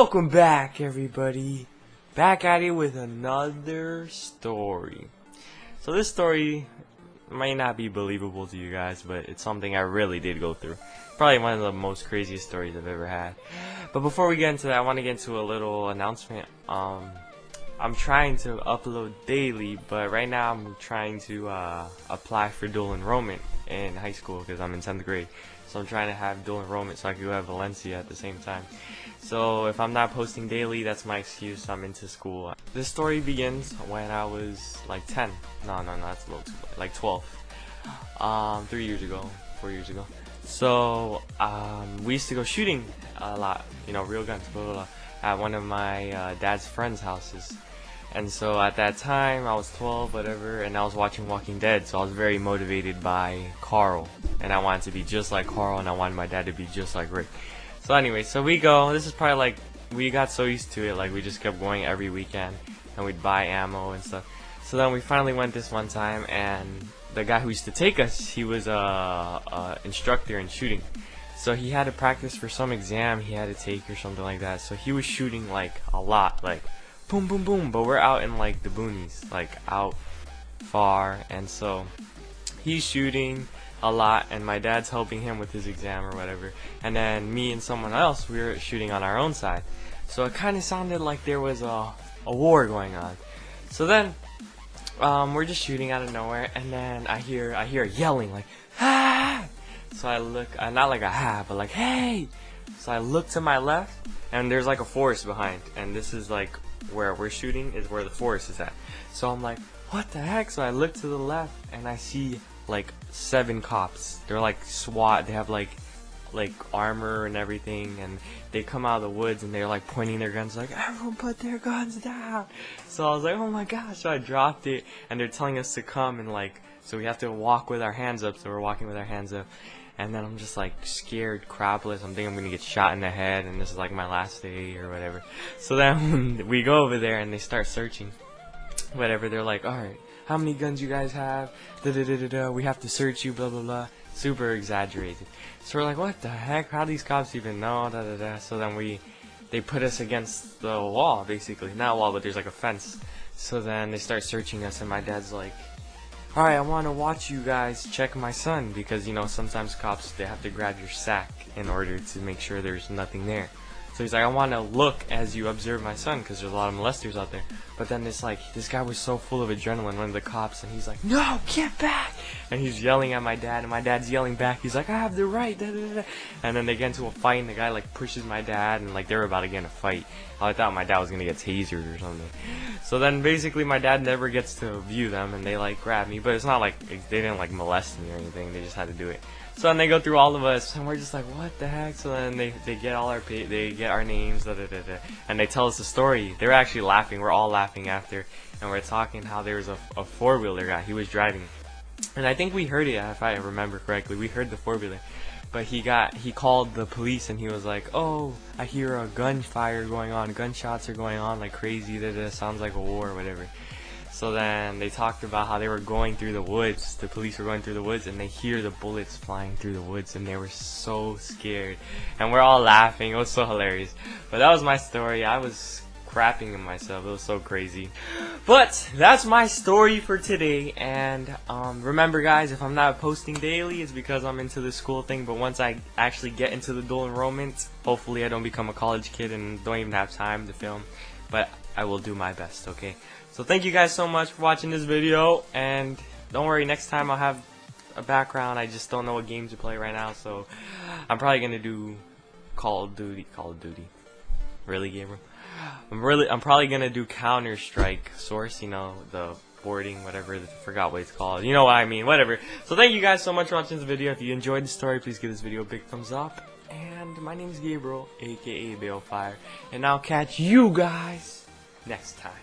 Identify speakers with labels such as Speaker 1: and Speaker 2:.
Speaker 1: Welcome back, everybody. Back at it with another story. So this story might not be believable to you guys, but it's something I really did go through. Probably one of the most craziest stories I've ever had. But before we get into that, I want to get into a little announcement. I'm trying to upload daily, but right now I'm trying to apply for dual enrollment in high school because I'm in 10th grade. So I'm trying to have dual enrollment so I can go at Valencia at the same time. So if I'm not posting daily, that's my excuse. I'm into school. This story begins when I was like 10. No, that's a little too late. Like 12. 3 years ago, 4 years ago. So we used to go shooting a lot, you know, real guns, blah, blah, blah, at one of my dad's friends' houses. And so at that time, I was 12, whatever, and I was watching Walking Dead, so I was very motivated by Carl. And I wanted to be just like Carl, and I wanted my dad to be just like Rick. So anyway, so we go, this is probably like, we got so used to it, like we just kept going every weekend, and we'd buy ammo and stuff. So then we finally went this one time, and the guy who used to take us, he was a instructor in shooting. So he had to practice for some exam he had to take or something like that. So he was shooting like a lot, like boom, boom, boom. But we're out in like the boonies, like out far. And so he's shooting a lot, and my dad's helping him with his exam or whatever. And then me and someone else, we were shooting on our own side. So it kind of sounded like there was a war going on. So then we're just shooting out of nowhere, and then I hear yelling like, ah! So I look, not like a ha, but like, hey! So I look to my left, and there's like a forest behind, and this is like where we're shooting is where the forest is at. So I'm like, what the heck? So I look to the left, and I see like 7 cops. They're like SWAT. They have like armor and everything, and they come out of the woods, and they're like pointing their guns like, everyone put their guns down. So I was like, oh my gosh. So I dropped it, and they're telling us to come, and like, so we have to walk with our hands up. So we're walking with our hands up. And then I'm just like scared, crapless. I'm thinking I'm gonna get shot in the head, and this is like my last day or whatever. So then we go over there, and they start searching. Whatever, they're like, alright, how many guns you guys have? We have to search you, blah blah blah. Super exaggerated. So we're like, what the heck? How do these cops even know? So then they put us against the wall, basically. Not a wall, but there's like a fence. So then they start searching us, and my dad's like, alright, I want to watch you guys check my son, because, you know, sometimes cops, they have to grab your sack in order to make sure there's nothing there. So he's like, I want to look as you observe my son, because there's a lot of molesters out there. But then this guy was so full of adrenaline, one of the cops, and he's like, no, get back! And he's yelling at my dad, and my dad's yelling back. He's like, I have the right, And then they get into a fight, and the guy like pushes my dad, and like they're about to get in a fight. I thought my dad was gonna get tasered or something. So then basically my dad never gets to view them, and they like grab me, but it's not like they didn't like molest me or anything. They just had to do it. So then they go through all of us, and we're just like, what the heck? So then they get all they get our names, and they tell us the story. They're actually laughing. We're all laughing after, and we're talking how there was a 4-wheeler guy. He was driving, and I think we heard it, if I remember correctly. We heard the 4-wheeler, but he called the police, and he was like, oh, I hear a gunfire going on. Gunshots are going on like crazy. Sounds like a war or whatever. So then they talked about how they were going through the woods. The police were going through the woods, and they hear the bullets flying through the woods, and they were so scared. And we're all laughing. It was so hilarious. But that was my story. I was crapping in myself. It was so crazy. But that's my story for today. And remember, guys, if I'm not posting daily, it's because I'm into the school thing. But once I actually get into the dual enrollment, hopefully I don't become a college kid and don't even have time to film. But I will do my best, okay? So thank you guys so much for watching this video, and don't worry, next time I'll have a background. I just don't know what game to play right now, so I'm probably gonna do Call of Duty. Really, Gabriel? I'm probably gonna do Counter-Strike Source, you know, the boarding, whatever, forgot what it's called. You know what I mean, whatever. So thank you guys so much for watching this video. If you enjoyed the story, please give this video a big thumbs up. And my name is Gabriel, aka BaleFire, and I'll catch you guys next time.